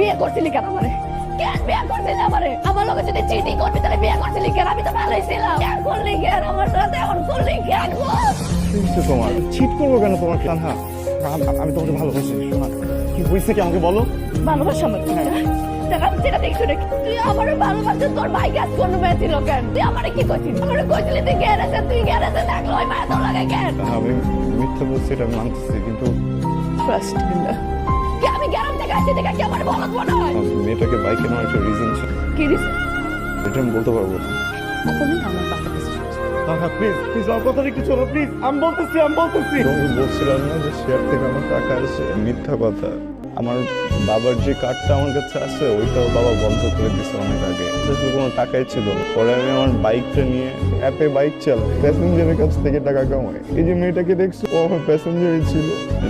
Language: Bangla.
বিয়ে করছিলি কেন আমারে? কেন বিয়ে করছিলি আমারে? আমার লগে যদি চিটিং করবি তাহলে বিয়ে করছিলি কেন? আমি তো ভালোই ছিলাম। কেন করলি কেন? আমার সাথে এমন করলি কেন? কি হয়েছে তোমার? চিট করবো কেন তোমার? তানহা, আমি তোমাকে ভালোবাসি। শোনা, কি হয়েছে কি আমাকে বলো। ভালোবাসা আমার দেখা যেটা দেখছো নাকি তুই আমার ভালোবাসা তোর ভাই কাজ করতে পেরেছিল কেন? তুই আমারে কি করছিস? আমারে কইছিলি তুই গ্যারেজে, তুই গ্যারেজে থাকলো ওই মায়া তোর লাগে কেন? তানহা, আমি মিথ্যা বলছি, এটা আমি মানতেছি, কিন্তু ট্রাস্ট বিল্লাহ কি আমি গ্যারাম থেকে আসছি দেখা কি আমার বলত মনে হয়? মেয়েটাকে বাইকে নেওয়ার একটা রিজন ছিল, কি রিস এটা আমি বলতে পারবো না। কখনোই আমার বাবা কাছে তানহা, প্লিজ প্লিজ আমার কথা একটু শোনো, প্লিজ। আমি বলতেছি তোমাকে বলছিলাম না যে শেয়ার থেকে আমার টাকা আসে? মিথ্যা কথা। আমার বাবার যে কার্ডটা আমার কাছে আছে ওইটাও বাবা বন্ধ করে দিছে অনেক আগে। আসলে কোনো টাকাই ছিল না। পরে আমি আমার বাইকটা নিয়ে অ্যাপে বাইক চালাই, প্যাসেঞ্জারের কাছ থেকে টাকা কামাই। এই যে মেয়েটাকে দেখছো, ও আমার প্যাসেঞ্জারই ছিল।